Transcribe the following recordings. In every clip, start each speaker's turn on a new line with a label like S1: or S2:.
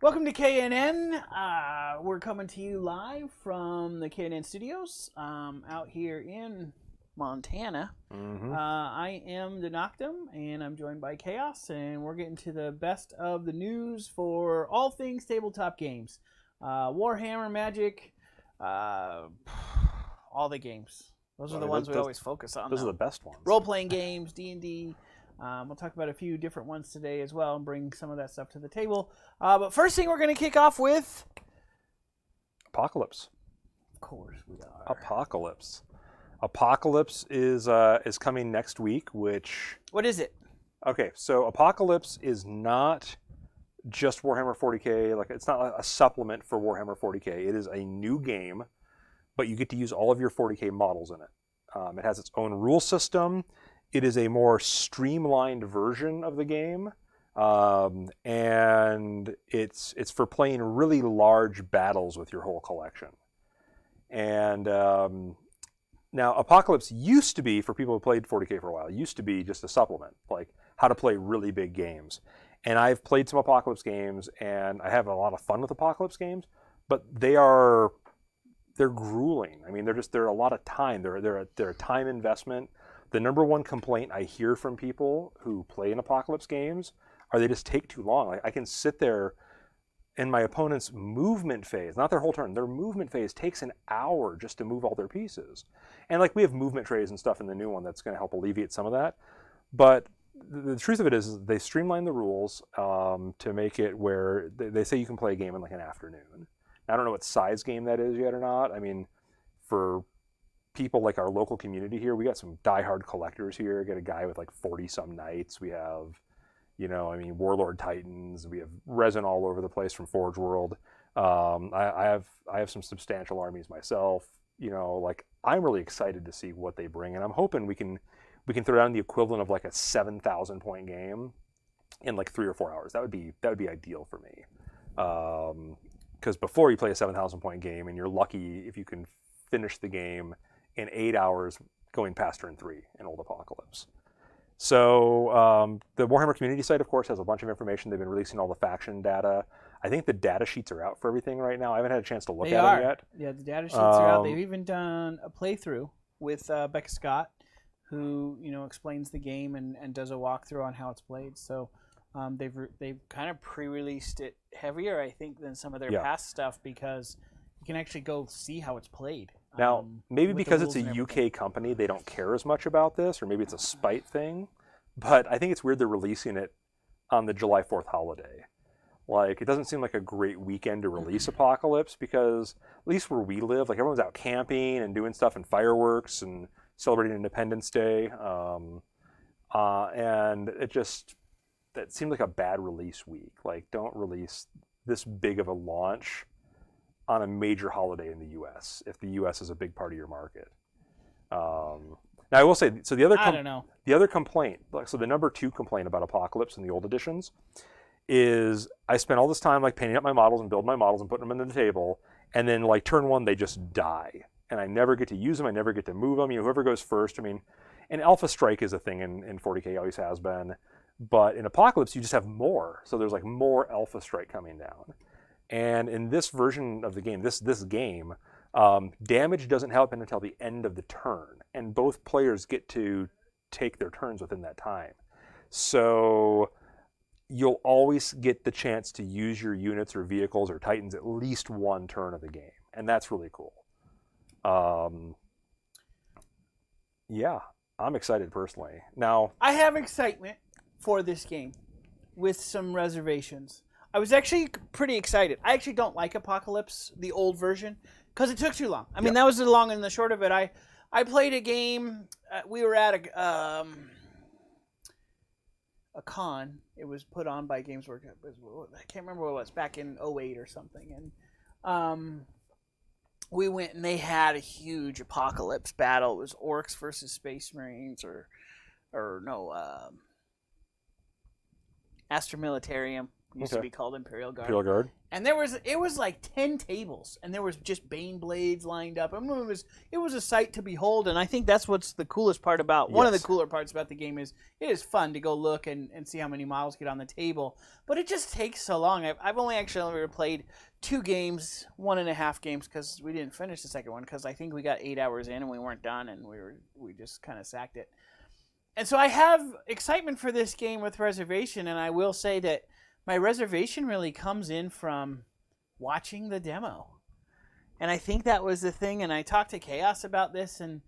S1: Welcome to KNN. We're coming to you live from the KNN studios out here in Montana. I am the Noctum, and I'm joined by Chaos, and we're getting to the best of the news for all things tabletop games. Warhammer, Magic, all the games. Those are the ones we always focus on.
S2: Those are the best ones.
S1: Role-playing games, D&D. We'll talk about a few different ones today as well and bring some of that stuff to the table. But first thing we're going to kick off with...
S2: Apocalypse.
S1: Of course we are.
S2: Apocalypse. Apocalypse is coming next week, which...
S1: What is it?
S2: Okay, so Apocalypse is not just Warhammer 40k. Like, it's not a supplement for Warhammer 40k. It is a new game, but you get to use all of your 40k models in it. It has its own rule system. It is a more streamlined version of the game, and it's for playing really large battles with your whole collection. And now Apocalypse used to be, for people who played 40k for a while, used to be just a supplement, like how to play really big games. And I've played some Apocalypse games, and I have a lot of fun with Apocalypse games, but they're grueling. I mean, they're a lot of time. They're a time investment. The number one complaint I hear from people who play in Apocalypse games are they just take too long. Like, I can sit there and my opponent's movement phase, not their whole turn, their movement phase takes an hour just to move all their pieces. And like, we have movement trays and stuff in the new one that's going to help alleviate some of that. But the truth of it is they streamline the rules to make it where they say you can play a game in like an afternoon. I don't know what size game that is yet or not. I mean, for people like our local community here, we got some diehard collectors here. We got a guy with like 40-some knights. We have, Warlord Titans. We have resin all over the place from Forge World. I have some substantial armies myself. I'm really excited to see what they bring, and I'm hoping we can throw down the equivalent of like a 7,000 point game in like 3 or 4 hours. That would be ideal for me. Because before you play a 7,000 point game, and you're lucky if you can finish the game in 8 hours going past turn 3 in Old Apocalypse. So the Warhammer community site, of course, has a bunch of information. They've been releasing all the faction data. I think the data sheets are out for everything right now. I haven't had a chance to look at them yet.
S1: Yeah, the data sheets are out. They've even done a playthrough with Becca Scott, who explains the game and does a walkthrough on how it's played. So they've kind of pre-released it heavier, I think, than some of their past stuff, because you can actually go see how it's played.
S2: Now, maybe because it's a UK company, they don't care as much about this, or maybe it's a spite thing, but I think it's weird they're releasing it on the July 4th holiday. Like, it doesn't seem like a great weekend to release Apocalypse, because at least where we live, like, everyone's out camping and doing stuff and fireworks and celebrating Independence Day, and that seemed like a bad release week. Like, don't release this big of a launch on a major holiday in the U.S. if the U.S. is a big part of your market. Now, I will say, so the other complaint, so the number 2 complaint about Apocalypse in the old editions is I spent all this time like painting up my models and building my models and putting them into the table, and then like turn 1 they just die, and I never get to use them. I never get to move them. Whoever goes first. I mean, and Alpha Strike is a thing in 40k, always has been, but in Apocalypse you just have more. So there's like more Alpha Strike coming down. And in this version of the game, this game, damage doesn't happen until the end of the turn, and both players get to take their turns within that time. So you'll always get the chance to use your units or vehicles or Titans at least one turn of the game, and that's really cool. Yeah, I'm excited personally. Now,
S1: I have excitement for this game with some reservations. I was actually pretty excited. I actually don't like Apocalypse, the old version, because it took too long. I mean, that was the long and the short of it. I played a game. We were at a con. It was put on by Games Workshop. I can't remember what it was, back in 2008 or something. And we went, and they had a huge Apocalypse battle. It was Orcs versus Space Marines, or no, Astra Militarium. Used to be called Imperial Guard.
S2: Imperial Guard.
S1: And it was like 10 tables, and there was just Bane blades lined up. I mean, it was a sight to behold, and I think that's what's the coolest part about, one of the cooler parts about the game is it is fun to go look and see how many models get on the table, but it just takes so long. I've only actually ever played 2 games, 1.5 games, because we didn't finish the second one, because I think we got 8 hours in and we weren't done, and we just kind of sacked it. And so I have excitement for this game with reservation, and I will say that my reservation really comes in from watching the demo. And I think that was the thing, and I talked to Chaos about this, and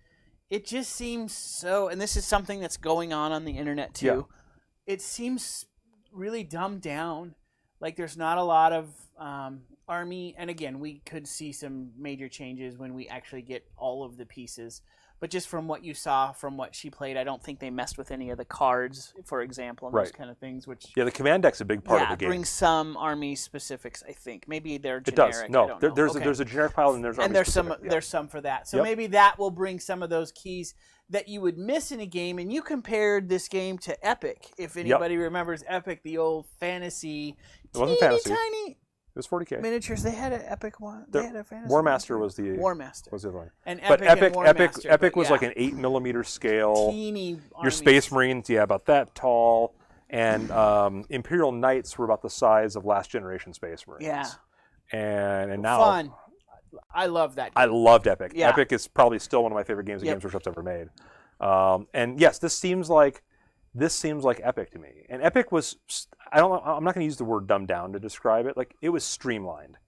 S1: it just seems so, and this is something that's going on the internet too, it seems really dumbed down. Like there's not a lot of army, and again, we could see some major changes when we actually get all of the pieces. But just from what you saw, from what she played, I don't think they messed with any of the cards, for example, and those kind of things. Which
S2: the command deck's a big part of the game.
S1: Yeah, brings some army specifics, I think. Maybe they're
S2: It
S1: generic.
S2: does. No, there's a generic pile and there's army specific.
S1: There's some for that. So maybe that will bring some of those keys that you would miss in a game. And you compared this game to Epic. If anybody remembers Epic, the old fantasy,
S2: it wasn't fantasy.
S1: Tiny.
S2: It was 40K.
S1: Miniatures. They had an Epic one. They had a fantasy.
S2: Warmaster was the other one.
S1: And
S2: Epic was like an 8mm scale.
S1: Teeny.
S2: Your Space Marines, about that tall, and Imperial Knights were about the size of last generation Space Marines.
S1: Yeah.
S2: And now
S1: fun. I love that game.
S2: I loved Epic.
S1: Yeah.
S2: Epic is probably still one of my favorite games Games Workshop's ever made. And yes, this seems like Epic to me. And Epic was, I'm not going to use the word dumbed down to describe it. Like, it was streamlined.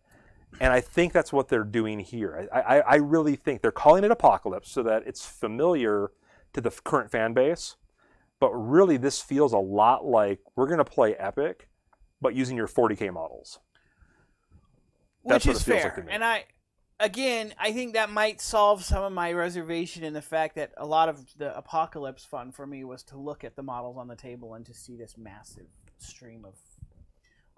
S2: And I think that's what they're doing here. I really think they're calling it Apocalypse so that it's familiar to the current fan base. But really, this feels a lot like we're going to play Epic, but using your 40K models.
S1: Which is fair. And I think that might solve some of my reservation in the fact that a lot of the Apocalypse fun for me was to look at the models on the table and to see this massive stream of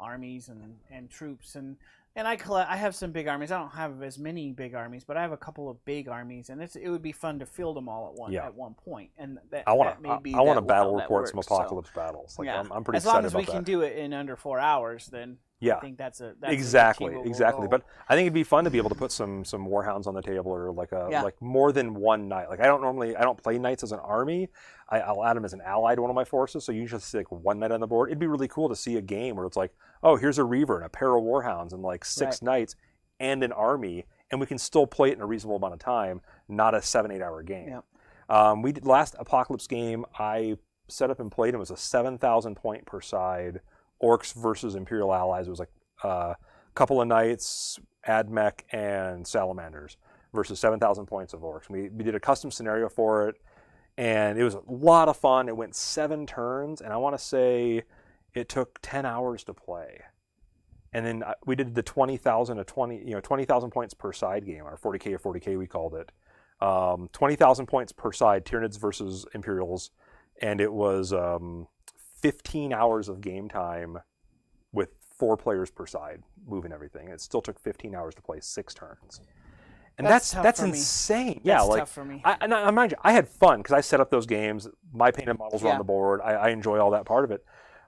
S1: armies and troops. And I have some big armies. I don't have as many big armies, but I have a couple of big armies, and it would be fun to field them all at one point. And
S2: I want to battle report some Apocalypse battles. Like, I'm pretty excited about that. As
S1: long as we can do it in under 4 hours, then I think that's
S2: exactly.
S1: Goal.
S2: But I think it'd be fun to be able to put some Warhounds on the table, or like more than one knight. Like I don't play knights as an army. I'll add them as an ally to one of my forces. So you usually see like one knight on the board. It'd be really cool to see a game where it's like, oh, here's a Reaver and a pair of Warhounds and like 6 knights and an army, and we can still play it in a reasonable amount of time, not a 7-8 hour game.
S1: Yeah.
S2: We did last Apocalypse game. I set up and played. It was a 7,000 point per side. Orcs versus Imperial allies. It was like a couple of knights, Admech, and salamanders versus 7,000 points of orcs. We did a custom scenario for it, and it was a lot of fun. It went 7 turns, and I want to say it took 10 hours to play. And then we did the 20,000 points per side game, our 40K or 40K we called it. 20,000 points per side, Tyranids versus Imperials, and it was 15 hours of game time with 4 players per side moving everything. It still took 15 hours to play 6 turns. And that's insane.
S1: That's tough for me.
S2: I mind you, I had fun because I set up those games. My painted models were on the board. I enjoy all that part of it.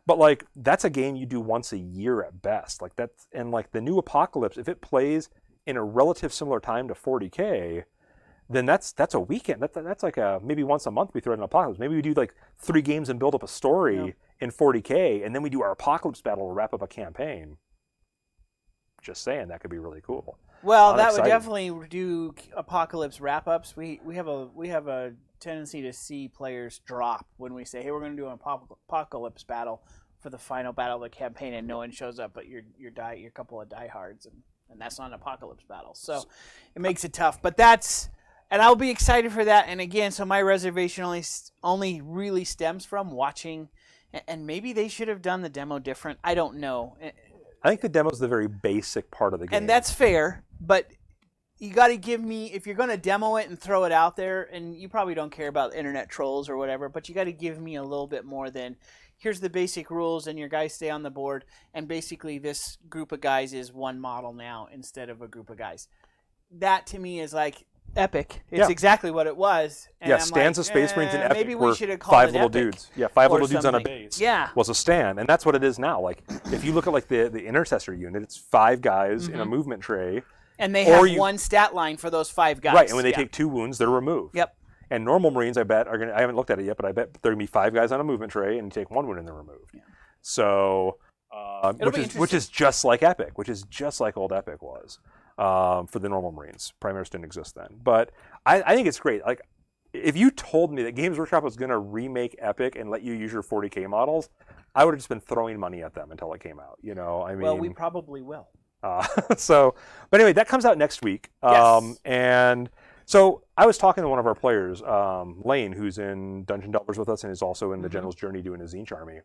S2: But like, that's a game you do once a year at best. Like like the new Apocalypse, if it plays in a relative similar time to 40K, then that's a weekend. That's like maybe once a month we throw in an Apocalypse. Maybe we do like 3 games and build up a story in 40K, and then we do our Apocalypse battle to wrap up a campaign. Just saying, that could be really cool.
S1: Well, that would definitely do Apocalypse wrap-ups. We have a tendency to see players drop when we say, hey, we're going to do an Apocalypse battle for the final battle of the campaign, and no one shows up but your couple of diehards, and that's not an Apocalypse battle. So it makes it tough. But and I'll be excited for that. And again, so my reservation only really stems from watching, and maybe they should have done the demo different. I don't know.
S2: I think the demo is the very basic part of the game.
S1: And that's fair, but you got to give me, if you're going to demo it and throw it out there, and you probably don't care about internet trolls or whatever, but you got to give me a little bit more than, here's the basic rules and your guys stay on the board, and basically this group of guys is one model now instead of a group of guys. That to me is like, Epic. It's exactly what it was. And
S2: yeah,
S1: I'm
S2: stands
S1: like,
S2: of Space Marines in Epic
S1: maybe
S2: were
S1: we should have called
S2: 5
S1: it
S2: little
S1: Epic
S2: dudes. Yeah, 5
S1: or
S2: little dudes on a
S1: something.
S2: base.
S1: Yeah.
S2: Was a stand, and that's what it is now. Like if you look at like the intercessor unit, it's 5 guys in a movement tray.
S1: And they have one stat line for those 5 guys.
S2: Right, and when they take 2 wounds, they're removed.
S1: Yep.
S2: And normal Marines, I bet, are gonna. I haven't looked at it yet, but I bet there are gonna be 5 guys on a movement tray, and you take 1 wound and they're removed. Yeah. So, which is just like Epic, which is just like old Epic was for the normal Marines. Primaris didn't exist then, but I think it's great. Like, if you told me that Games Workshop was gonna remake Epic and let you use your 40K models, I would have just been throwing money at them until it came out. You know, I mean.
S1: Well, we probably will.
S2: But anyway, that comes out next week.
S1: Yes.
S2: And so I was talking to one of our players, Lane, who's in Dungeon Delvers with us and is also in the General's Journey doing a Zinch army.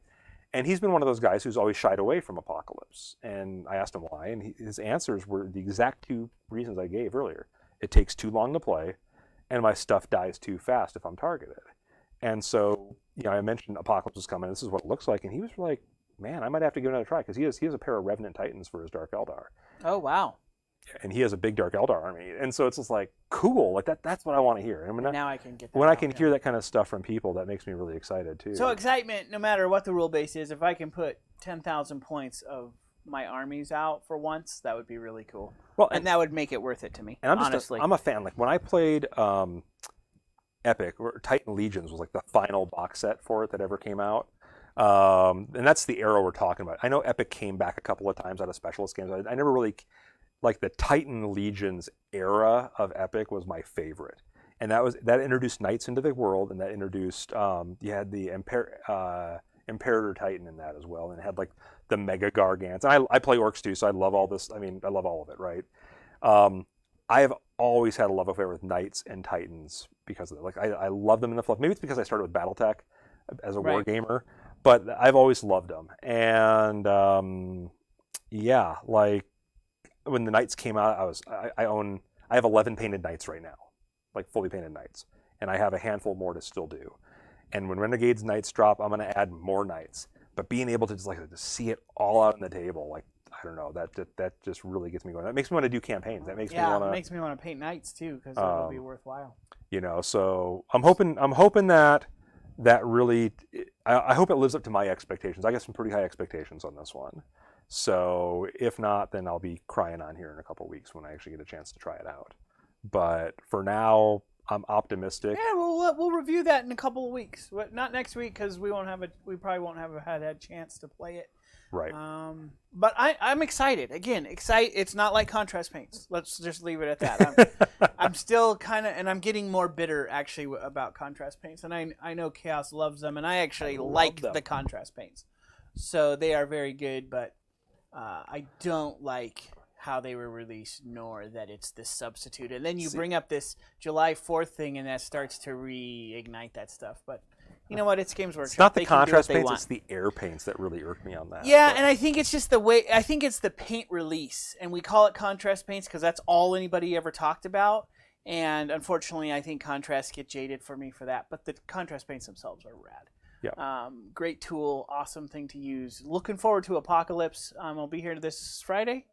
S2: And he's been one of those guys who's always shied away from Apocalypse. And I asked him why, and his answers were the exact 2 reasons I gave earlier. It takes too long to play, and my stuff dies too fast if I'm targeted. And so, I mentioned Apocalypse was coming, this is what it looks like, and he was like, man, I might have to give it another try, because he has a pair of Revenant Titans for his Dark Eldar.
S1: Oh, wow.
S2: And he has a big Dark Eldar army. And so it's just like, cool, like that's what I want to hear. And
S1: now I can get that
S2: when I can hear that kind of stuff from people, that makes me really excited too.
S1: So excitement, no matter what the rule base is, if I can put 10,000 points of my armies out for once, that would be really cool. Well, and that would make it worth it to me,
S2: and
S1: honestly.
S2: I'm a fan. Like when I played Epic, or Titan Legions was like the final box set for it that ever came out. And that's the era we're talking about. I know Epic came back a couple of times out of specialist games. I never really, like the Titan Legions era of Epic was my favorite. And that introduced knights into the world, and that introduced, you had the Imperator Titan in that as well, and it had like the Mega Gargants. And I play Orcs too, so I love all this. I mean, I love all of it, right? I have always had a love affair with knights and titans because of it. Like I love them in the fluff. Maybe it's because I started with BattleTech as a war gamer. But I've always loved them, and like when the Knights came out, I have 11 painted Knights right now, like fully painted Knights, and I have a handful more to still do. And when Renegades Knights drop, I'm going to add more Knights. But being able to just see it all out on the table, like I don't know, that just really gets me going. That makes me want to do campaigns. That makes me want to.
S1: It makes me want to paint Knights too, because it'll be worthwhile.
S2: So I'm hoping that really, I hope it lives up to my expectations. I got some pretty high expectations on this one. So if not, then I'll be crying on here in a couple of weeks when I actually get a chance to try it out. But for now, I'm optimistic.
S1: Yeah, we'll review that in a couple of weeks. Not next week because we probably won't have had a chance to play it.
S2: Right.
S1: But I'm excited. Again, it's not like contrast paints. Let's just leave it at that. I'm still kind of, and I'm getting more bitter actually about contrast paints. And I know Chaos loves them, and I actually like the contrast paints. So they are very good, but I don't like how they were released, nor that it's this substitute. And then you bring up this July 4th thing, and that starts to reignite that stuff. But you know what? It's Games Workshop.
S2: It's not the contrast paints, it's the air paints that really irk me on that.
S1: Yeah, and I think it's just I think it's the paint release. And we call it contrast paints because that's all anybody ever talked about. And unfortunately, I think contrasts get jaded for me for that. But the contrast paints themselves are rad.
S2: Yeah.
S1: Great tool, awesome thing to use. Looking forward to Apocalypse. I'll be here this Friday.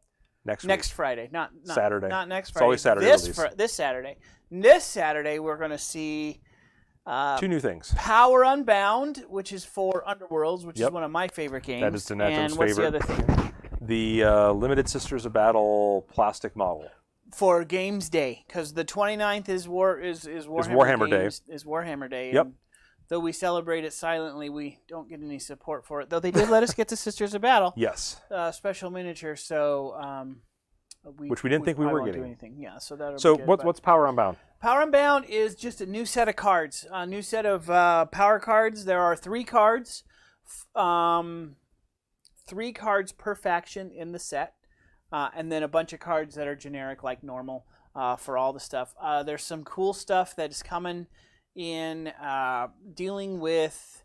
S1: Next Friday, not
S2: Saturday.
S1: Not next
S2: It's
S1: Friday.
S2: always Saturday
S1: This Saturday. This Saturday, we're going to see
S2: 2 new things.
S1: Power Unbound, which is for Underworlds, which is one of my favorite games.
S2: That is Donatum's
S1: favorite.
S2: favorite.
S1: And what's the other thing?
S2: The Limited Sisters of Battle plastic model.
S1: For Games Day, because the 29th is
S2: Warhammer Day.
S1: Is Warhammer Day.
S2: Yep.
S1: And though we celebrate it silently, we don't get any support for it. Though they did let us get the Sisters of Battle.
S2: Yes.
S1: Special miniature. So
S2: which we didn't think we were getting.
S1: Do anything. Yeah. So that'll
S2: So
S1: be good,
S2: what's Power Unbound?
S1: Power Unbound is just a new set of cards. A new set of power cards. There are 3 cards. 3 cards per faction in the set. And then a bunch of cards that are generic like normal for all the stuff. There's some cool stuff that is coming in dealing with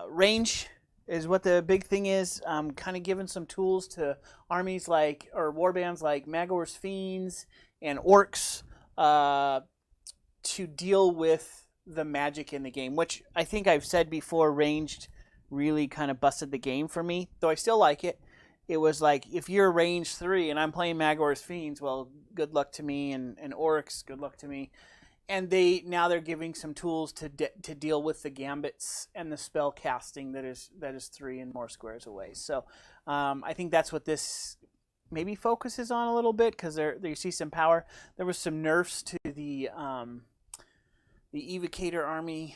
S1: range is what the big thing is. Kind of giving some tools to armies or warbands like Magor's Fiends and Orcs to deal with the magic in the game, which I think I've said before, ranged really kind of busted the game for me, though I still like it. it was like, if you're range 3 and I'm playing Magor's Fiends, well, good luck to me, and Oryx, good luck to me. And they're giving some tools to deal with the gambits and the spell casting that is 3 and more squares away. So I think that's what this maybe focuses on a little bit, because there you see some power. There was some nerfs to the Evocator army,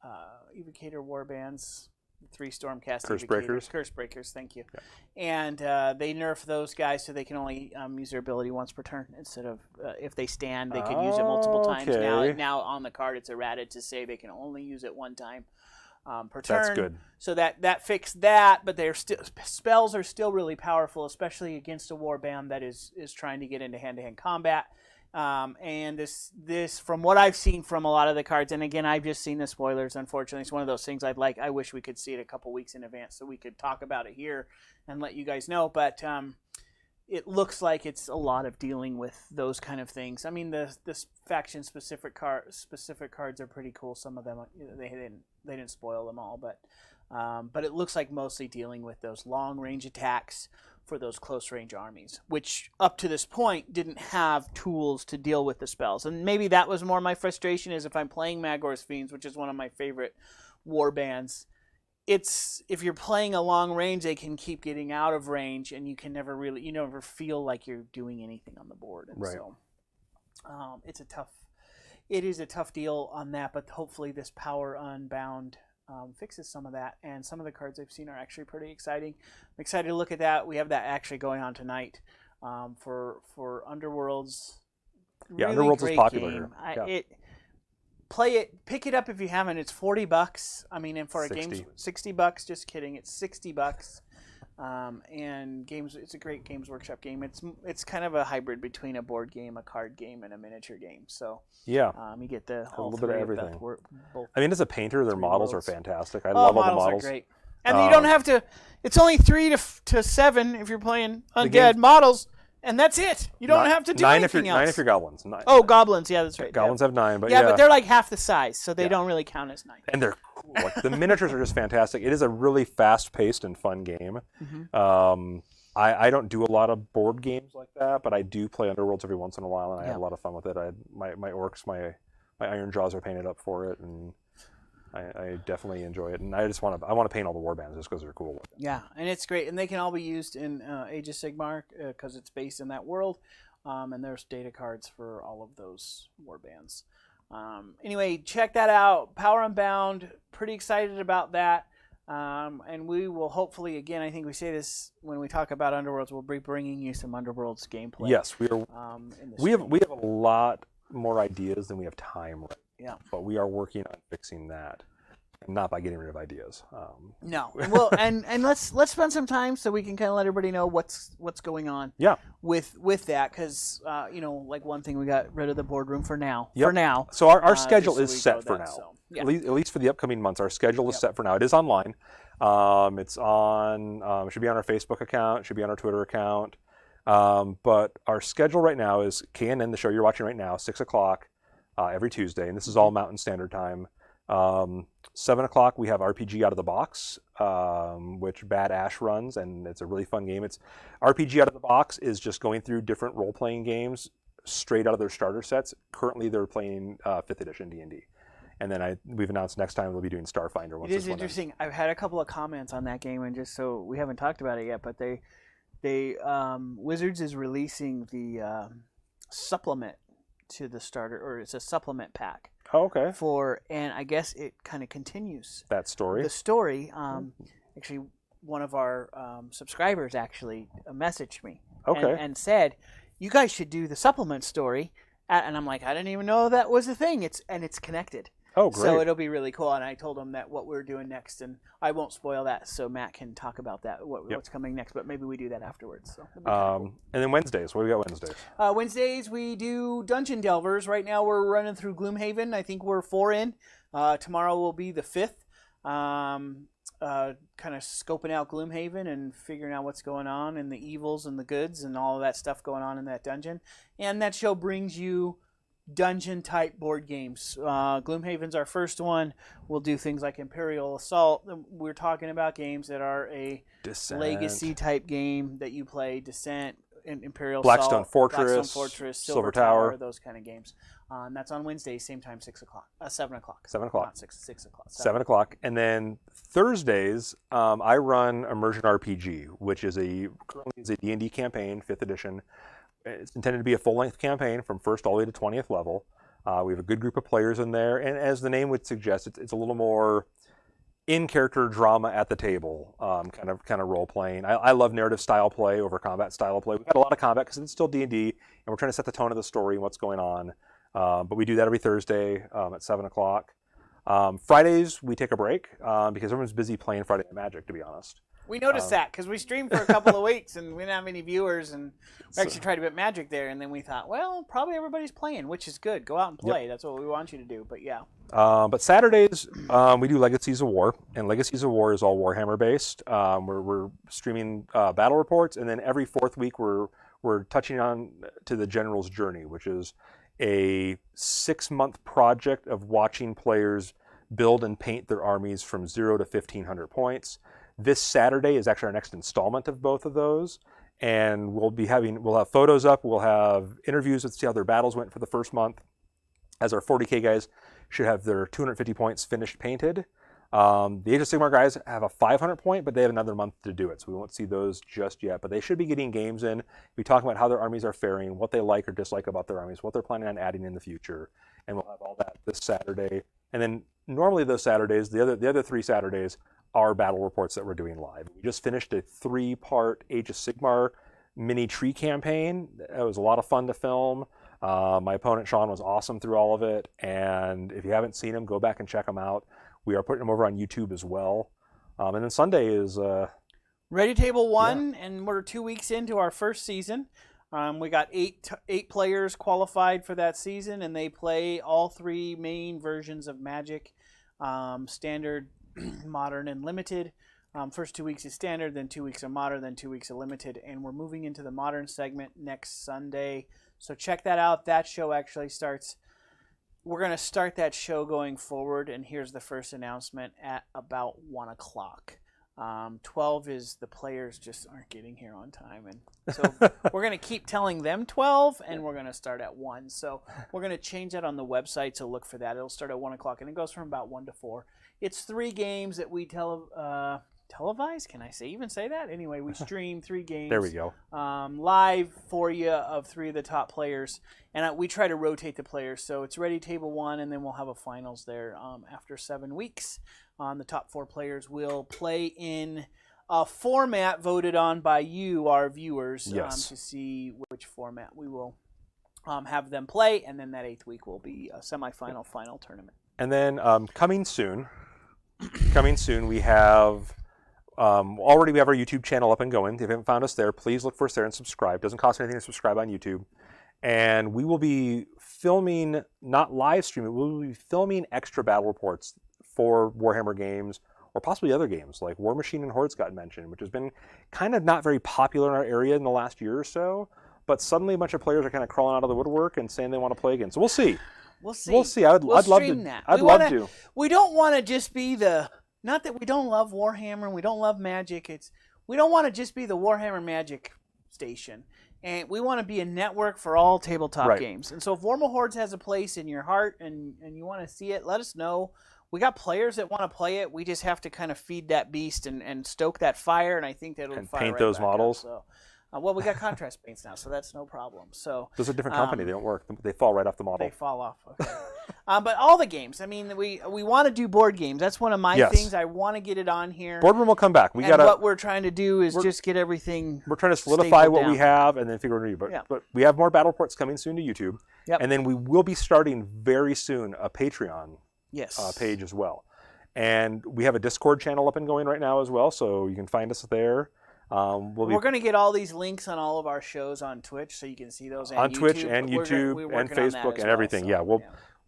S1: Evocator warbands, 3 Stormcast Curse Breakers, thank you. Yeah. And they nerf those guys so they can only use their ability once per turn, instead of if they stand, they could use it multiple times. Now on the card it's errated to say they can only use it one time per turn.
S2: That's good.
S1: So that fixed that, but spells are still really powerful, especially against a warband that is trying to get into hand-to-hand combat. And this, from what I've seen from a lot of the cards, and again, I've just seen the spoilers, unfortunately. It's one of those things I wish we could see it a couple weeks in advance so we could talk about it here and let you guys know. But it looks like it's a lot of dealing with those kind of things. I mean, the faction specific cards are pretty cool. Some of them, they didn't spoil them all, but it looks like mostly dealing with those long range attacks for those close range armies, which up to this point didn't have tools to deal with the spells. And maybe that was more my frustration, is if I'm playing Magor's Fiends, which is one of my favorite war bands, if you're playing a long range, they can keep getting out of range, and you never feel like you're doing anything on the board. And
S2: right.
S1: So it is a tough deal on that, but hopefully this Power Unbound fixes some of that, and some of the cards I've seen are actually pretty exciting. I'm excited to look at that. We have that actually going on tonight for Underworlds.
S2: Yeah, really Underworlds is popular
S1: game.
S2: here.
S1: Yeah. Pick it up if you haven't. It's $40. I mean, and for
S2: 60.
S1: a game, $60. Just kidding. It's $60. And it's a great Games Workshop game. It's kind of a hybrid between a board game, a card game, and a miniature game. So
S2: yeah,
S1: you get a
S2: little bit of everything.
S1: Both
S2: I mean, as a painter, their models are fantastic. I love all the models.
S1: Are great. And you don't have to. It's only 3 to 7 if you're playing undead models, and that's it. You don't have to do anything else.
S2: 9 if you're goblins. 9.
S1: Oh, goblins. Yeah, that's right.
S2: Goblins have 9, but
S1: but they're like half the size, so they don't really count as 9.
S2: And they're cool. Like, the miniatures are just fantastic. It is a really fast-paced and fun game. Mm-hmm. I don't do a lot of board games like that, but I do play Underworlds every once in a while, and I have a lot of fun with it. My orcs, my Iron Jaws are painted up for it, and I definitely enjoy it. And I want to paint all the warbands just because they're cool.
S1: Yeah, and it's great, and they can all be used in Age of Sigmar because it's based in that world, and there's data cards for all of those warbands. Anyway, check that out. Power Unbound. Pretty excited about that. And we will hopefully, again, I think we say this when we talk about Underworlds, we'll be bringing you some Underworlds gameplay.
S2: Yes, we are. We have a lot more ideas than we have time.
S1: Yeah.
S2: But we are working on fixing that, and not by getting rid of ideas.
S1: No. Well, and let's spend some time so we can kind of let everybody know what's going on.
S2: Yeah.
S1: With that, because like one thing, we got rid of the boardroom for now.
S2: Yep.
S1: For now.
S2: So our schedule is set for now.
S1: So, yeah.
S2: At least for the upcoming months, our schedule is set for now. It is online. It's on. It should be on our Facebook account. It should be on our Twitter account. But our schedule right now is KNN, the show you're watching right now, 6:00 every Tuesday, and this is all Mountain Standard Time. 7:00 we have RPG Out of the Box, which Bad Ash runs, and it's a really fun game. It's RPG Out of the Box is just going through different role-playing games straight out of their starter sets. Currently, they're playing 5th edition D&D. And then we've announced next time we'll be doing Starfinder. Once
S1: it is interesting. I've had a couple of comments on that game, and just so we haven't talked about it yet, but they Wizards is releasing the supplement to the starter, or it's a supplement pack.
S2: Oh, okay.
S1: And I guess it kind of continues
S2: that story.
S1: The story. Actually, one of our subscribers actually messaged me and said, "You guys should do the supplement story." And I'm like, I didn't even know that was a thing. It's connected.
S2: Oh, great.
S1: So it'll be really cool. And I told him that what we're doing next, and I won't spoil that, so Matt can talk about that, what's coming next. But maybe we do that afterwards. So
S2: cool. And then Wednesdays. What do we got Wednesdays?
S1: Wednesdays we do Dungeon Delvers. Right now we're running through Gloomhaven. I think we're 4 in. Tomorrow will be the 5th. Kind of scoping out Gloomhaven and figuring out what's going on and the evils and the goods and all of that stuff going on in that dungeon. And that show brings you dungeon type board games. Gloomhaven's our first one. We'll do things like Imperial Assault. We're talking about games that are a
S2: Descent.
S1: legacy type game that you play. Descent, Imperial
S2: Blackstone
S1: Assault,
S2: Fortress,
S1: Blackstone Fortress,
S2: Silver Tower,
S1: those kind of games. And that's on Wednesdays, same time, 7 o'clock.
S2: 7 o'clock.
S1: Not 6 o'clock.
S2: 7 o'clock. And then Thursdays, I run Immersion RPG, which is currently is a D&D campaign, 5th edition. It's intended to be a full-length campaign from 1st all the way to 20th level. We have a good group of players in there, and as the name would suggest, it's a little more in-character drama at the table, kind of role-playing. I love narrative style play over combat style play. We've got a lot of combat because it's still D&D, and we're trying to set the tone of the story and what's going on. But we do that every Thursday at 7 o'clock. Fridays, we take a break because everyone's busy playing Friday Night Magic, to be honest.
S1: We noticed that because we streamed for a couple of weeks and we didn't have any viewers, and we actually tried to put Magic there, and then we thought, well, probably everybody's playing, which is good. Go out and play. Yep. That's what we want you to do. But yeah.
S2: But Saturdays, we do Legacies of War, and Legacies of War is all Warhammer based. We're streaming battle reports, and then every 4th week we're touching on to the General's Journey, which is a 6-month project of watching players build and paint their armies from 0 to 1,500 points. This Saturday is actually our next installment of both of those, and we'll have photos up, we'll have interviews to see how their battles went for the first month, as our 40K guys should have their 250 points finished painted. The Age of Sigmar guys have a 500 point, but they have another month to do it, so we won't see those just yet. But they should be getting games in. We'll be talking about how their armies are faring, what they like or dislike about their armies, what they're planning on adding in the future, and we'll have all that this Saturday. And then normally those Saturdays, the other 3 Saturdays, are battle reports that we're doing live. We just finished a 3-part Age of Sigmar mini tree campaign. It was a lot of fun to film. My opponent Sean was awesome through all of it, and if you haven't seen him, go back and check him out. We are putting them over on YouTube as well. And then Sunday is...
S1: Ready Table 1, and we're 2 weeks into our first season. We got 8 players qualified for that season, and they play all 3 main versions of Magic, Standard, Modern, and Limited. First 2 weeks is Standard, then 2 weeks of Modern, then 2 weeks of Limited, and we're moving into the Modern segment next Sunday. So check that out. That show actually starts... We're going to start that show going forward, and here's the first announcement at about 1 o'clock. 12 is the players just aren't getting here on time, and so we're going to keep telling them 12, and we're going to start at 1. So we're going to change that on the website, so look for that. It'll start at 1 o'clock, and it goes from about 1 to 4. It's 3 games that we televise? Can I even say that? Anyway, we stream 3 games.
S2: There we go.
S1: Live for you of 3 of the top players, and we try to rotate the players. So it's Ready Table 1, and then we'll have a finals there after 7 weeks. The top 4 players will play in a format voted on by you, our viewers, to see which format we will have them play, and then that 8th week will be a semifinal, final tournament.
S2: And then coming soon, we have... already we have our YouTube channel up and going. If you haven't found us there, please look for us there and subscribe. It doesn't cost anything to subscribe on YouTube. And we will be filming, not live streaming, we'll be filming extra battle reports for Warhammer games, or possibly other games, like War Machine and Hordes got mentioned, which has been kind of not very popular in our area in the last year or so, but suddenly a bunch of players are kind of crawling out of the woodwork and saying they want to play again. So we'll see.
S1: We'll see.
S2: I'd love to. I'd love to.
S1: We don't want to just be the... Not that we don't love Warhammer and we don't love Magic. We don't want to just be the Warhammer Magic station. And we want to be a network for all tabletop games. And so if Warhammer Hordes has a place in your heart and you want to see it, let us know. We got players that want to play it. We just have to kind of feed that beast and stoke that fire, and I think that it'll fire
S2: paint
S1: right
S2: those
S1: back
S2: models.
S1: Up, so. Well, we got contrast paints now, so that's no problem. So
S2: those are a different company. They don't work. They fall right off the model.
S1: They fall off. Okay. But all the games. I mean, we want to do board games. That's one of my things. I want to get it on here.
S2: Boardroom will come back.
S1: What we're trying to do is just get everything.
S2: We're trying to solidify what we have and then figure it out. But we have more battle reports coming soon to YouTube.
S1: Yep.
S2: And then we will be starting very soon a Patreon page as well. And we have a Discord channel up and going right now as well, so you can find us there.
S1: We're going to get all these links on all of our shows on Twitch, so you can see those
S2: on
S1: YouTube.
S2: Twitch and YouTube and Facebook and everything.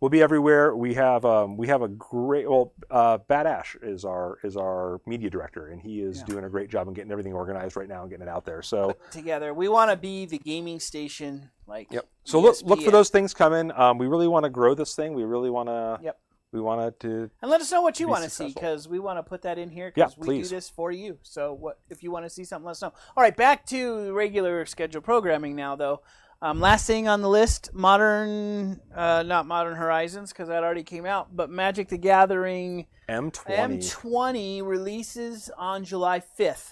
S2: We'll be everywhere. We have a great Bad Ash is our media director, and he is doing a great job in getting everything organized right now and getting it out there. So
S1: put together, we want to be the gaming station, like
S2: So look for those things coming. We really want to grow this thing. We really want to.
S1: Yep.
S2: We want it to.
S1: And let us know what you want to see, because we want to put that in here, because we do this for you. So if you want to see something, let us know. All right, back to regular scheduled programming now, though. Last thing on the list, not Modern Horizons, because that already came out, but Magic the Gathering M20 releases on July 5th.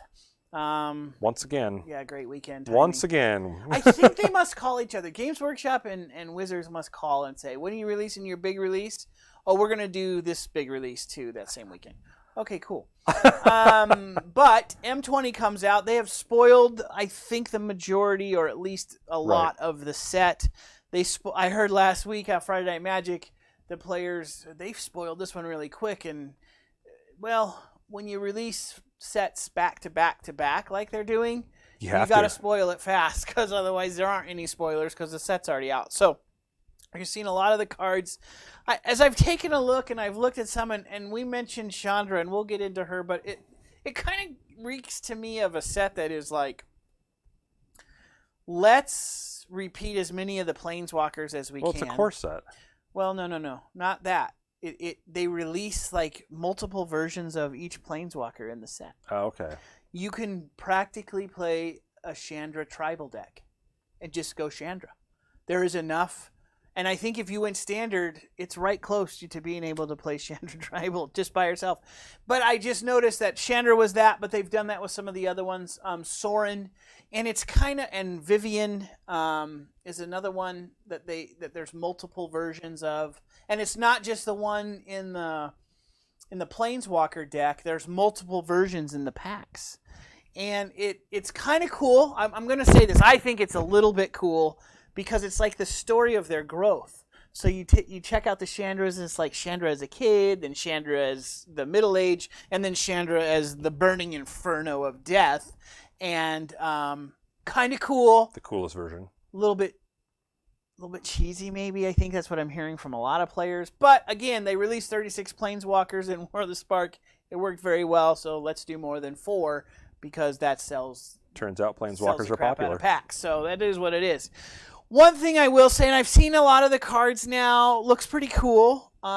S2: Once again.
S1: Yeah, great weekend.
S2: Once again.
S1: I think they must call each other. Games Workshop and Wizards must call and say, when are you releasing your big release? Oh, we're going to do this big release, too, that same weekend. Okay, cool. But M20 comes out. They have spoiled, I think, the majority, or at least a lot of the set. I heard last week at Friday Night Magic, the players, they've spoiled this one really quick. And, well, when you release sets back to back to back like they're doing, you got to spoil it fast, because otherwise there aren't any spoilers, because the set's already out. So you're seeing a lot of the cards. As I've taken a look, and I've looked at some, and we mentioned Chandra, and we'll get into her, but it kind of reeks to me of a set that is like, let's repeat as many of the Planeswalkers as we can.
S2: Well, it's a core set.
S1: Well, no, not that. They release like multiple versions of each Planeswalker in the set.
S2: Oh, okay.
S1: You can practically play a Chandra tribal deck and just go Chandra. There is enough. And I think if you went standard, it's right close to being able to play Chandra Tribal just by yourself. But I just noticed that Chandra was that, but they've done that with some of the other ones. Sorin, and it's kind of, and Vivian is another one that there's multiple versions of, and it's not just the one in the Planeswalker deck. There's multiple versions in the packs, and it's kind of cool. I'm going to say this. I think it's a little bit cool, because it's like the story of their growth. So you check out the Chandras, and it's like Chandra as a kid, then Chandra as the middle age, and then Chandra as the burning inferno of death. And kind of cool.
S2: The coolest version.
S1: A little bit cheesy, maybe. I think that's what I'm hearing from a lot of players. But again, they released 36 Planeswalkers in War of the Spark. It worked very well, so let's do more than 4, because that sells.
S2: Turns out Planeswalkers are popular.
S1: Out of packs, so that is what it is. One thing I will say, and I've seen a lot of the cards now, looks pretty cool. It's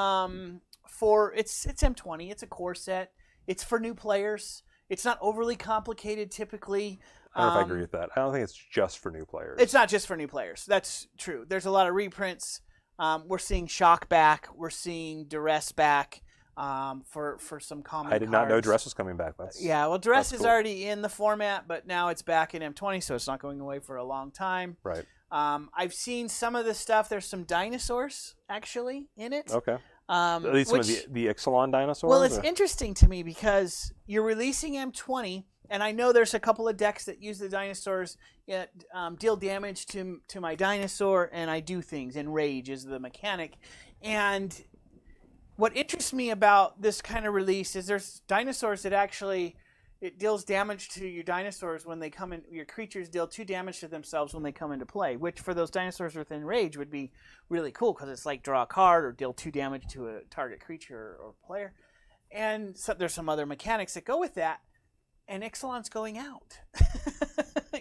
S1: M20, it's a core set. It's for new players. It's not overly complicated typically.
S2: I don't know if I agree with that. I don't think it's just for new players.
S1: It's not just for new players. That's true. There's a lot of reprints. We're seeing Shock back. We're seeing Duress back for some common
S2: I did not know Duress was coming back.
S1: Duress is already in the format, but now it's back in M20, so it's not going away for a long time.
S2: Right.
S1: I've seen some of the stuff. There's some dinosaurs actually in it.
S2: Okay. At least some of the Ixalan dinosaurs?
S1: Well, it's interesting to me, because you're releasing M20, and I know there's a couple of decks that use the dinosaurs, deal damage to my dinosaur, and I do things. Enrage is the mechanic. And what interests me about this kind of release is there's dinosaurs that actually, it deals damage to your dinosaurs when they come in. Your creatures deal 2 damage to themselves when they come into play, which for those dinosaurs with Enrage would be really cool, because it's like draw a card or deal 2 damage to a target creature or player. And so there's some other mechanics that go with that. And Ixalan's going out.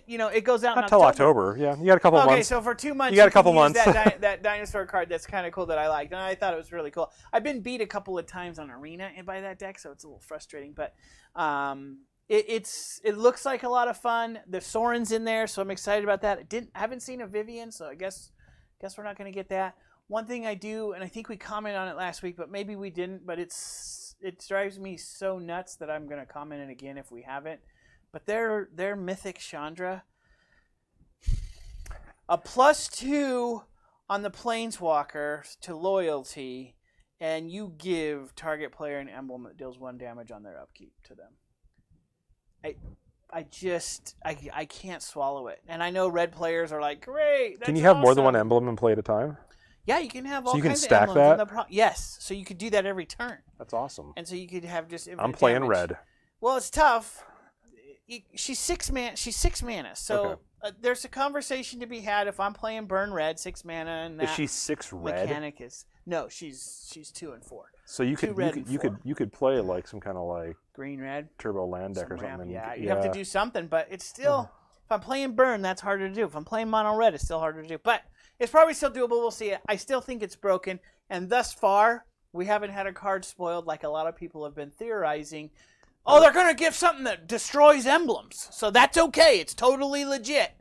S1: It goes out
S2: not until October. Yeah, you got a couple months.
S1: Okay, so for 2 months,
S2: you got a couple months.
S1: that dinosaur card that's kind of cool that I liked, and I thought it was really cool. I've been beat a couple of times on Arena by that deck, so it's a little frustrating. But it looks like a lot of fun. The Sorin's in there, so I'm excited about that. I haven't seen a Vivian, so I guess we're not going to get that. One thing I do, and I think we commented on it last week, but maybe we didn't. But it drives me so nuts that I'm going to comment it again if we haven't. But their Mythic Chandra, a +2 on the Planeswalker to loyalty, and you give target player an emblem that deals 1 damage on their upkeep to them. I can't swallow it. And I know red players are like, great.
S2: Can you have more than 1 emblem and play at a time?
S1: Yeah, you can have all
S2: kinds of
S1: emblems.
S2: So you can stack that?
S1: Yes, so you could do that every turn.
S2: That's awesome.
S1: And so you could have just
S2: I'm playing
S1: damage.
S2: red.
S1: Well, it's tough. She's 6 mana, so there's a conversation to be had if I'm playing Burn Red, 6 mana, and that
S2: Is she 6 red?
S1: mechanic is no, she's 2 and 4.
S2: So you could play like some kind of like
S1: green red
S2: turbo land deck or
S1: ramp,
S2: something.
S1: yeah, you have to do something, but it's still if I'm playing Burn, that's harder to do. If I'm playing mono red, it's still harder to do. But it's probably still doable. We'll see. I still think it's broken, and thus far we haven't had a card spoiled like a lot of people have been theorizing. Oh, they're going to give something that destroys emblems. So that's okay. It's totally legit.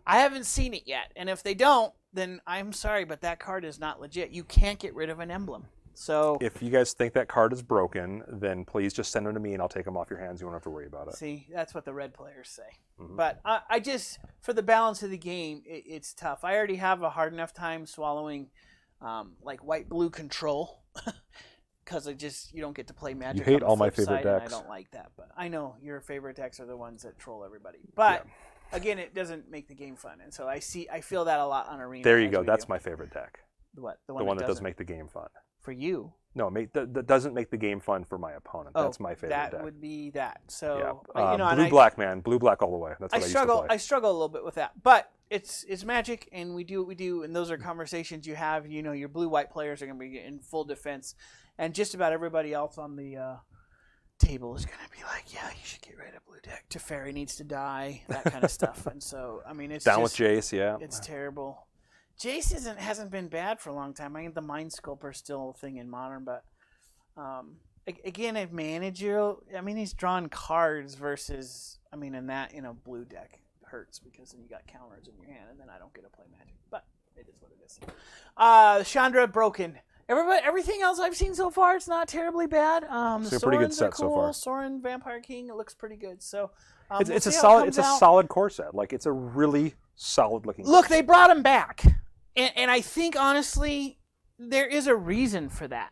S1: I haven't seen it yet. And if they don't, then I'm sorry, but that card is not legit. You can't get rid of an emblem. So
S2: if you guys think that card is broken, then please just send them to me and I'll take them off your hands. You won't have to worry about it.
S1: See, that's what the red players say. Mm-hmm. But I just, for the balance of the game, it's tough. I already have a hard enough time swallowing like white-blue control. Because you don't get to play Magic.
S2: You hate all my favorite decks.
S1: And I don't like that, but I know your favorite decks are the ones that troll everybody. But again, it doesn't make the game fun, and so I feel that a lot on Arena.
S2: There you go. That's my favorite deck.
S1: What?
S2: The one that doesn't make the game fun.
S1: For you?
S2: No, that doesn't make the game fun for my opponent. That's my favorite deck.
S1: That would be that. So
S2: blue-black, man. Blue-black all the way. That's what I used to play.
S1: I struggle a little bit with that, but it's Magic, and we do what we do, and those are conversations you have. You know, your blue-white players are going to be in full defense. And just about everybody else on the table is going to be like, yeah, you should get rid of blue deck. Teferi needs to die, that kind of stuff. And so, I mean, it's
S2: down with Jace, yeah.
S1: It's terrible. Jace hasn't been bad for a long time. I think the Mind Sculptor is still a thing in Modern, but again, a manager, I mean, he's drawn cards versus, I mean, in that, blue deck hurts because then you got counters in your hand, and then I don't get to play Magic. But it is what it is. Chandra broken. Everything else I've seen so far, it's not terribly bad.
S2: It's a pretty good set
S1: cool.
S2: so far.
S1: Sorin, Vampire King, it looks pretty good. So
S2: it's a solid core set. Like it's a really solid looking.
S1: Look, they brought him back, and I think honestly there is a reason for that.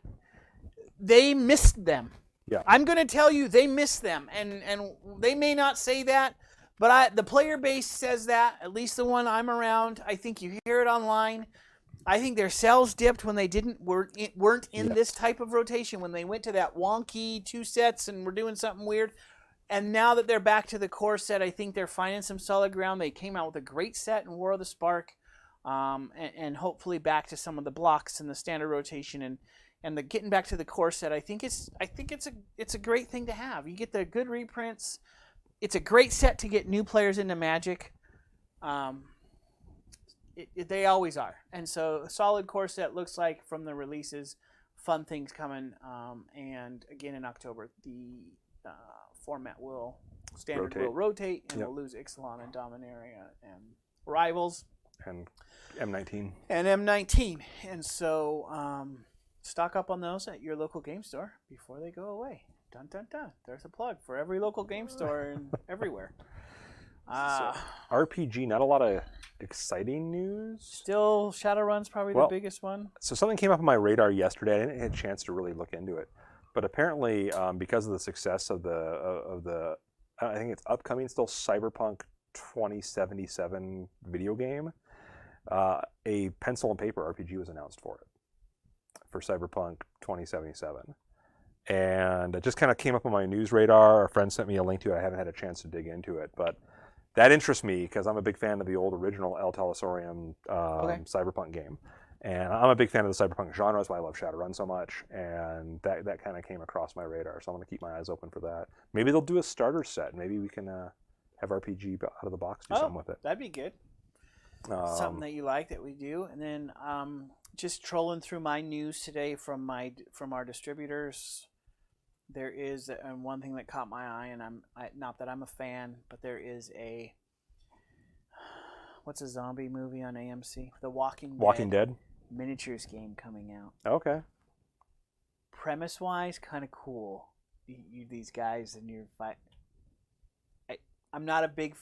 S1: They missed them.
S2: Yeah,
S1: I'm going to tell you they missed them, and they may not say that, but the player base says that. At least the one I'm around. I think you hear it online. I think their sales dipped when they weren't in this type of rotation, when they went to that wonky 2 sets and were doing something weird. And now that they're back to the core set, I think they're finding some solid ground. They came out with a great set in War of the Spark, and hopefully back to some of the blocks in the standard rotation and the getting back to the core set. I think it's a great thing to have. You get the good reprints. It's a great set to get new players into Magic. They always are. And so a solid core set looks like from the releases, fun things coming. And again in October, the format will rotate and we'll lose Ixalan and Dominaria and Rivals.
S2: And M19.
S1: And M19. And so stock up on those at your local game store before they go away. Dun, dun, dun. There's a plug for every local game store and everywhere.
S2: So, RPG, not a lot of exciting news.
S1: Still, Shadowrun's probably the biggest one.
S2: So something came up on my radar yesterday. I didn't get a chance to really look into it, but apparently, because of the success of the I think it's upcoming still Cyberpunk 2077 video game, a pencil and paper RPG was announced for Cyberpunk 2077. And it just kind of came up on my news radar. A friend sent me a link to it. I haven't had a chance to dig into it, but that interests me because I'm a big fan of the old original El Telesorium Cyberpunk game. And I'm a big fan of the Cyberpunk genre. That's why I love Shadowrun so much. And that kind of came across my radar. So I'm going to keep my eyes open for that. Maybe they'll do a starter set. Maybe we can have RPG out of the box, do something with it.
S1: That'd be good. Something that you like that we do. And then just trolling through my news today from our distributors. There is one thing that caught my eye, and not that I'm a fan, but there is what's a zombie movie on AMC? The Walking
S2: Dead
S1: miniatures game coming out.
S2: Okay.
S1: Premise-wise, kind of cool. You these guys and your fight. I'm not a big.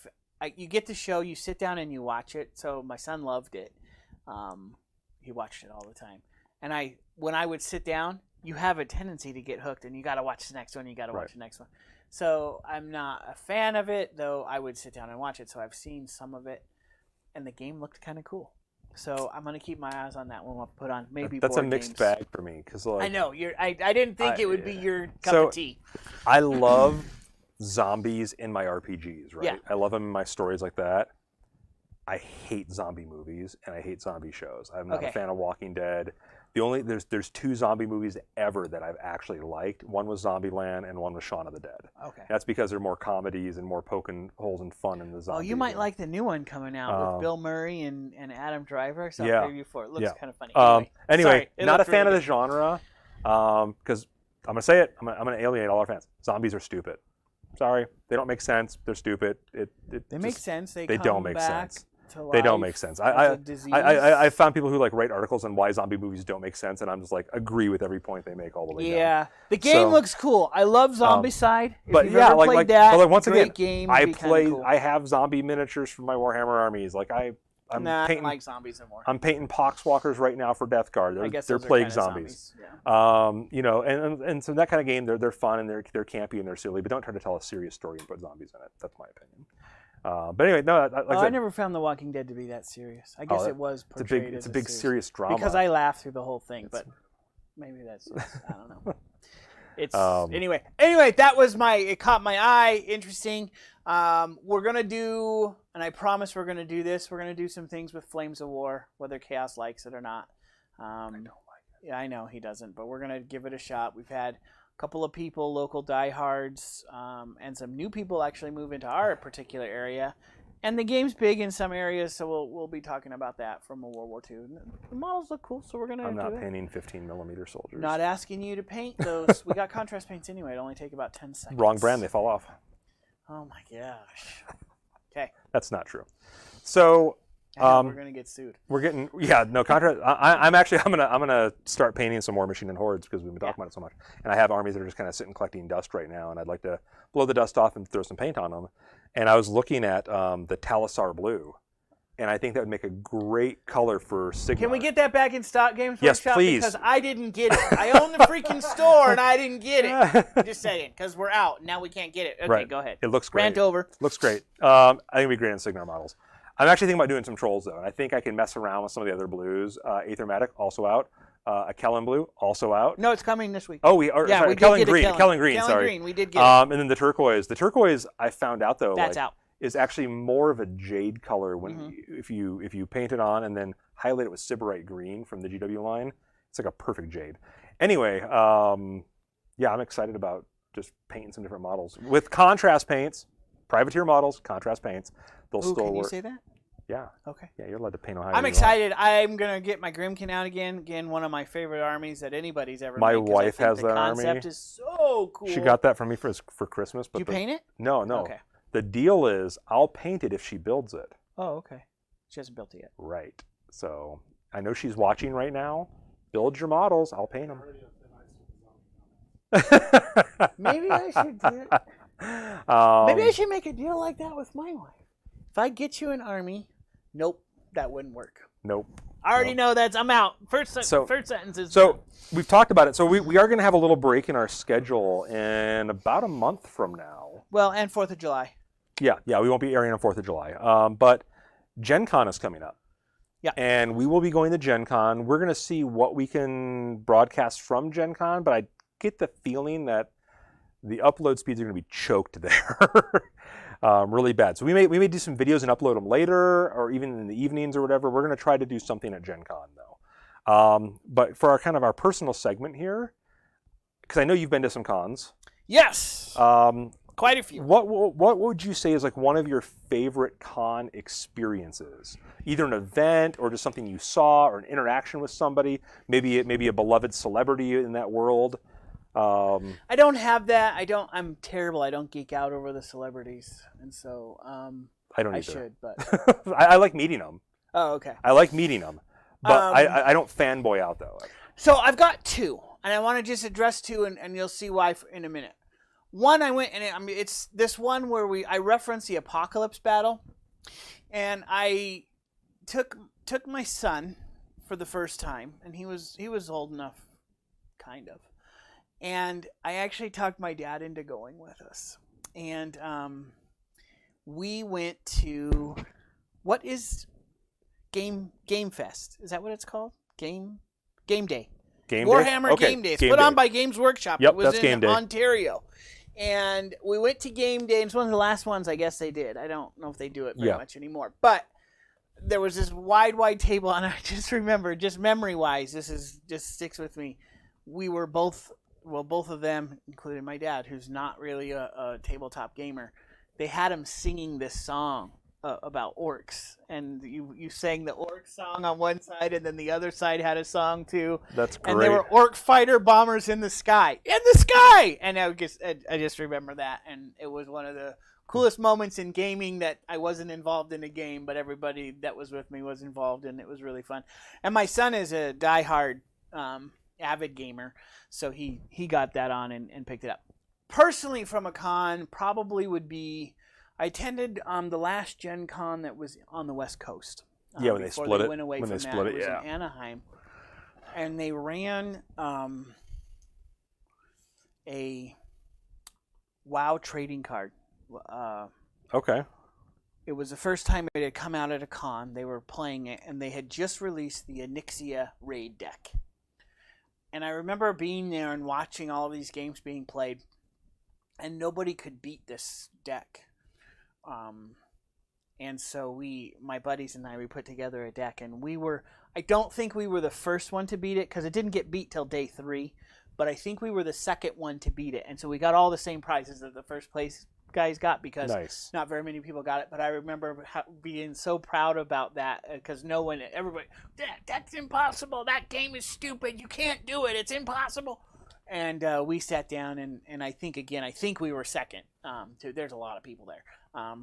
S1: You get the show, you sit down and you watch it. So my son loved it. He watched it all the time, and when I would sit down. You have a tendency to get hooked, and you got to watch the next one. You got to watch the next one. So I'm not a fan of it, though. I would sit down and watch it. So I've seen some of it, and the game looked kind of cool. So I'm gonna keep my eyes on that one. I'll put on maybe.
S2: That's
S1: board
S2: a mixed
S1: games.
S2: bag for me because
S1: I know I didn't think it would be your cup of tea.
S2: I love zombies in my RPGs. Right.
S1: Yeah.
S2: I love them in my stories like that. I hate zombie movies and I hate zombie shows. I'm not
S1: Okay.
S2: a fan of Walking Dead. There's 2 zombie movies ever that I've actually liked. One was Zombieland and one was Shaun of the Dead.
S1: Okay.
S2: That's because they're more comedies and more poking holes and fun in the zombies.
S1: Oh, you might like the new one coming out with Bill Murray and Adam Driver. I saw a preview for it. Looks kind of funny.
S2: Anyway,
S1: sorry,
S2: not a fan of the genre because I'm gonna say it. I'm gonna alienate all our fans. Zombies are stupid. Sorry, they don't make sense. They're stupid.
S1: They make sense. They
S2: don't make
S1: back
S2: sense.
S1: To
S2: They don't
S1: life
S2: make sense.
S1: as a disease.
S2: I found people who like write articles on why zombie movies don't make sense, and I'm just like agree with every point they make all the way down.
S1: Yeah, the game looks cool. I love Zombicide.
S2: But
S1: if you've ever played that,
S2: but like once
S1: great
S2: again,
S1: game,
S2: I
S1: it'd be kinda
S2: play.
S1: cool.
S2: I have zombie miniatures for my Warhammer armies. Like I'm
S1: I
S2: painting.
S1: don't like zombies anymore.
S2: I'm painting poxwalkers right now for Death Guard.
S1: I guess
S2: They're
S1: those are
S2: plague
S1: kinda
S2: zombies.
S1: Yeah.
S2: You know, and so that kind of game, they're fun and they're campy and they're silly, but don't try to tell a serious story and put zombies in it. That's my opinion. But anyway, no.
S1: I never found The Walking Dead to be that serious. I guess it was portrayed
S2: it's
S1: as
S2: a big serious drama.
S1: because I laughed through the whole thing, but maybe that's just, I don't know. It's anyway. That was it caught my eye. Interesting. We're gonna do, and I promise we're gonna do this. We're gonna do some things with Flames of War, whether Chaos likes it or not. I don't like it. Yeah, I know he doesn't, but we're gonna give it a shot. We've had a couple of people, local diehards, and some new people actually move into our particular area. And the game's big in some areas, so we'll be talking about that from World War II. The models look cool, so we're gonna.
S2: I'm not painting 15mm soldiers.
S1: Not asking you to paint those. We got contrast paints anyway. It only take about 10 seconds.
S2: Wrong brand, they fall off.
S1: Oh my gosh. Okay.
S2: That's not true. So
S1: we're gonna get sued.
S2: We're getting contrast. I'm gonna start painting some more Machine and Hordes because we've been talking about it so much. And I have armies that are just kind of sitting collecting dust right now, and I'd like to blow the dust off and throw some paint on them. And I was looking at the Talisar blue, and I think that would make a great color for Sigma.
S1: Can we get that back in stock, Games
S2: Yes,
S1: Workshop?
S2: please.
S1: Because I didn't get it. I own the freaking store and I didn't get it. Just saying, because we're out now. We can't get it. Okay,
S2: Right.
S1: go ahead.
S2: It looks great.
S1: Rant over.
S2: Looks great. I think it'd be great in Signar models. I'm actually thinking about doing some trolls though, and I think I can mess around with some of the other blues. Aethermatic also out. A Kellen blue also out.
S1: No, it's coming this week.
S2: Oh, we are.
S1: Yeah,
S2: sorry,
S1: we did
S2: Kellen
S1: get
S2: green.
S1: a
S2: Kellen green.
S1: Kellen
S2: Sorry.
S1: green. We did get it.
S2: And then the turquoise. The turquoise, I found out though,
S1: That's out.
S2: is actually more of a jade color when if you paint it on and then highlight it with Sybarite green from the GW line. It's like a perfect jade. Anyway, I'm excited about just painting some different models with contrast paints, privateer models, contrast paints. They'll still
S1: can
S2: work.
S1: you say that?
S2: Yeah.
S1: Okay.
S2: Yeah, you're allowed to paint Ohio.
S1: I'm excited. I'm gonna get my Grimkin out again. Again, one of my favorite armies that anybody's ever
S2: My
S1: made. 'Cause
S2: wife
S1: I think
S2: has that army.
S1: The concept is so cool.
S2: She got that from me for Christmas. But
S1: Did you paint it?
S2: No.
S1: Okay.
S2: The deal is I'll paint it if she builds it.
S1: Oh, okay. She hasn't built it yet.
S2: Right. So I know she's watching right now. Build your models. I'll paint them.
S1: Maybe I should do it. Maybe I should make a deal like that with my wife. If I get you an army, nope, that wouldn't work.
S2: Nope.
S1: I already know I'm out. First sentence is
S2: So
S1: done.
S2: we've talked about it. So we are going to have a little break in our schedule in about a month from now.
S1: Well, and 4th of July.
S2: Yeah, we won't be airing on 4th of July. But Gen Con is coming up.
S1: Yeah.
S2: And we will be going to Gen Con. We're going to see what we can broadcast from Gen Con, but I get the feeling that the upload speeds are going to be choked there. Really bad. So we may do some videos and upload them later or even in the evenings or whatever. We're going to try to do something at Gen Con though. But for our personal segment here, because I know you've been to some cons.
S1: Yes. Quite a few.
S2: What would you say is like one of your favorite con experiences? Either an event or just something you saw or an interaction with somebody, maybe a beloved celebrity in that world.
S1: I don't have that. I'm terrible. I don't geek out over the celebrities, and so
S2: I don't either.
S1: I should, but
S2: I like meeting them.
S1: Oh, okay.
S2: I like meeting them, but I don't fanboy out though.
S1: So I've got two, and I want to just address two, and you'll see why in a minute. One, I went, and it's this one where I referenced the Apocalypse battle, and I took my son for the first time, and he was old enough, kind of. And I actually talked my dad into going with us. And we went to, what is Game Fest? Is that what it's called? Game Day. Warhammer Game Day. It's put on by Games Workshop.
S2: Yep,
S1: it was
S2: that's
S1: in
S2: Game Day.
S1: Ontario. And we went to Game Day. It's one of the last ones I guess they did. I don't know if they do it very much anymore. But there was this wide table, and I just remember, just memory-wise, this is just sticks with me. We were both of them, including my dad, who's not really a tabletop gamer. They had him singing this song about orcs, and you sang the orc song on one side, and then the other side had a song too.
S2: That's great.
S1: And there were orc fighter bombers in the sky, and I just remember that, and it was one of the coolest moments in gaming that I wasn't involved in a game, but everybody that was with me was involved, and it was really fun. And my son is a diehard avid gamer, so he got that on and picked it up. Personally, from a con, probably would be, I attended the last Gen Con that was on the West Coast.
S2: When they split it.
S1: Went away
S2: when
S1: from
S2: they split
S1: that.
S2: it,
S1: It was in Anaheim, and they ran a WoW trading card.
S2: Okay.
S1: It was the first time it had come out at a con. They were playing it, and they had just released the Onyxia raid deck. And I remember being there and watching all of these games being played, and nobody could beat this deck. And so my buddies and I, we put together a deck, and I don't think we were the first one to beat it, because it didn't get beat till day 3, but I think we were the second one to beat it. And so we got all the same prizes that the first place guys got, because not very many people got it. But I remember being so proud about that, because everybody, that's impossible, that game is stupid, you can't do it, it's impossible. And we sat down, and I think we were second. There's a lot of people there,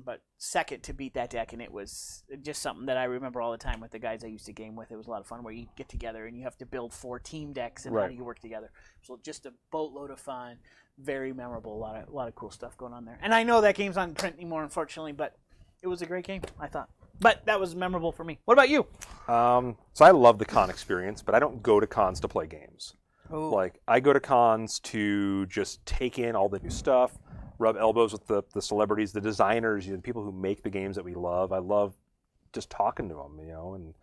S1: but second to beat that deck, and it was just something that I remember all the time with the guys I used to game with. It was a lot of fun, where you get together and you have to build 4 team decks, and how do you work together. So just a boatload of fun, very memorable, a lot of cool stuff going on there. And I know that game's not in print anymore, unfortunately, but it was a great game, I thought. But that was memorable for me. What about you?
S2: So I love the con experience, but I don't go to cons to play games.
S1: Ooh.
S2: Like, I go to cons to just take in all the new stuff, rub elbows with the celebrities, the designers, the people who make the games that we love. I love just talking to them,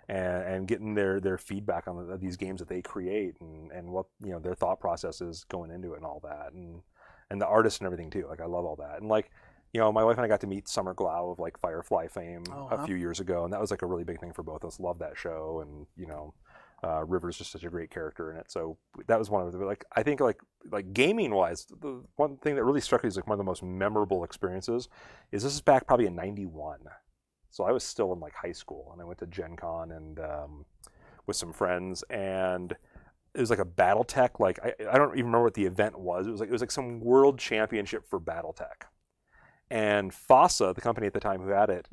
S2: and getting their feedback on these games that they create, and what their thought process is going into it, and all that, and the artists and everything too. Like, I love all that. And like, my wife and I got to meet Summer Glau of like Firefly fame a few years ago, and that was like a really big thing for both of us. Love that show, and River's just such a great character in it. So that was one of the, like, I think like gaming wise, the one thing that really struck me as like one of the most memorable experiences is this is back probably in '91. So I was still in like high school, and I went to Gen Con and with some friends, and it was like a BattleTech. Like, I don't even remember what the event was. It was like some world championship for BattleTech. And FASA, the company at the time who had it,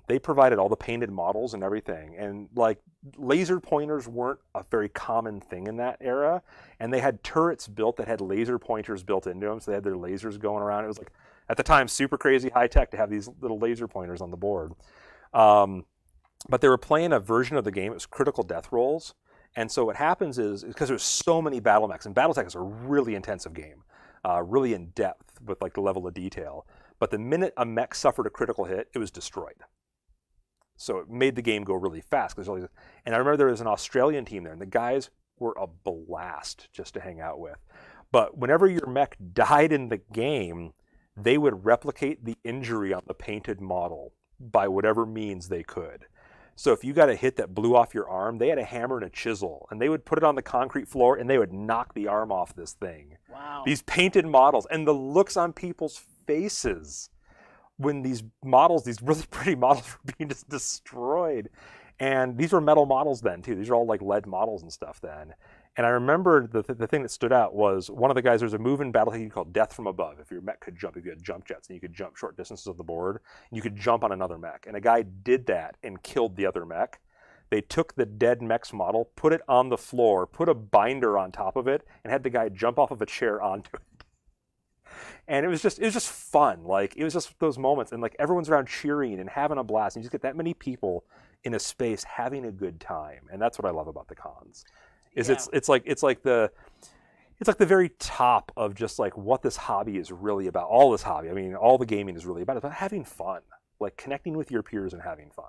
S2: they provided all the painted models and everything. And like, laser pointers weren't a very common thing in that era. And they had turrets built that had laser pointers built into them, so they had their lasers going around. It was like, at the time, super crazy high tech to have these little laser pointers on the board. But they were playing a version of the game. It was critical death rolls. And so what happens is because there's so many battle mechs, and BattleTech is a really intensive game, really in depth with like the level of detail. But the minute a mech suffered a critical hit, it was destroyed. So it made the game go really fast. And I remember there was an Australian team there, and the guys were a blast just to hang out with. But whenever your mech died in the game, they would replicate the injury on the painted model by whatever means they could. So if you got a hit that blew off your arm, they had a hammer and a chisel, and they would put it on the concrete floor, and they would knock the arm off this thing.
S1: Wow.
S2: These painted models, and the looks on people's faces when these really pretty models were being just destroyed. And these were metal models then too. These are all like lead models and stuff then. And I remember the thing that stood out was one of the guys, there's a move in BattleTech called Death from Above. If your mech could jump, if you had jump jets and you could jump short distances of the board, and you could jump on another mech. And a guy did that and killed the other mech. They took the dead mech's model, put it on the floor, put a binder on top of it, and had the guy jump off of a chair onto it. And it was just fun. Like, it was just those moments, and like everyone's around cheering and having a blast, and you just get that many people in a space having a good time. And that's what I love about the cons. It's like the very top of just like what this hobby is really about. All this hobby, I mean, all the gaming is really about having fun, like connecting with your peers and having fun.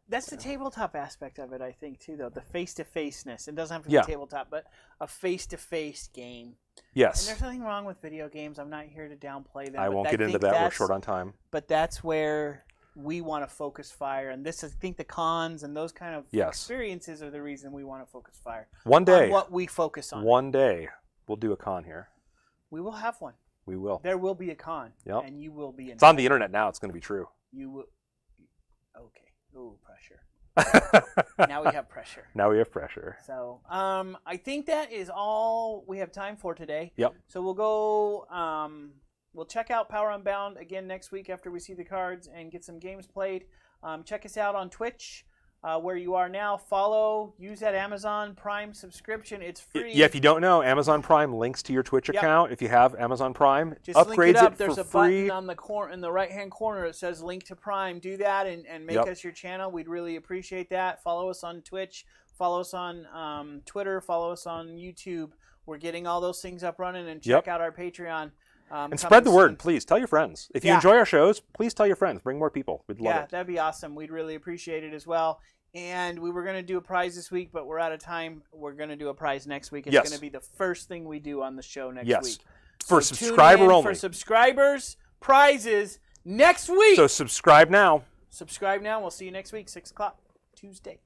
S1: That's the tabletop aspect of it, I think, too, though. The face-to-faceness. It doesn't have to be tabletop, but a face-to-face game.
S2: Yes.
S1: And there's nothing wrong with video games. I'm not here to downplay them.
S2: I won't get into that. We're short on time.
S1: But that's where we want to focus fire, and this is, I think the cons and those kind of experiences are the reason we want to focus fire.
S2: One day,
S1: on what we focus on.
S2: One day, we'll do a con here.
S1: We will have one.
S2: We will.
S1: There will be a con.
S2: Yep.
S1: And you will be in.
S2: It's on the internet now. It's going to be true.
S1: You will. Okay. Ooh, pressure. Now we have pressure.
S2: Now we have pressure.
S1: So, I think that is all we have time for today.
S2: Yep.
S1: So we'll go. We'll check out Power Unbound again next week after we see the cards and get some games played. Check us out on Twitch. Where you are now, use that Amazon Prime subscription. It's free.
S2: Yeah, if you don't know, Amazon Prime links to your Twitch account. If you have Amazon Prime,
S1: just
S2: upgrades
S1: link it up.
S2: it
S1: There's
S2: for
S1: a
S2: free.
S1: button on the in the right-hand corner. It says link to Prime. Do that and make us your channel. We'd really appreciate that. Follow us on Twitch. Follow us on Twitter. Follow us on YouTube. We're getting all those things up running. And check out our Patreon.
S2: And spread the word, please. Tell your friends. If you enjoy our shows, please tell your friends. Bring more people. We'd love it. Yeah,
S1: that'd be awesome. We'd really appreciate it as well. And we were going to do a prize this week, but we're out of time. We're going to do a prize next week. It's going to be the first thing we do on the show next week.
S2: For subscriber only.
S1: For subscribers, prizes next week.
S2: So subscribe now.
S1: Subscribe now. We'll see you next week, 6 o'clock, Tuesday.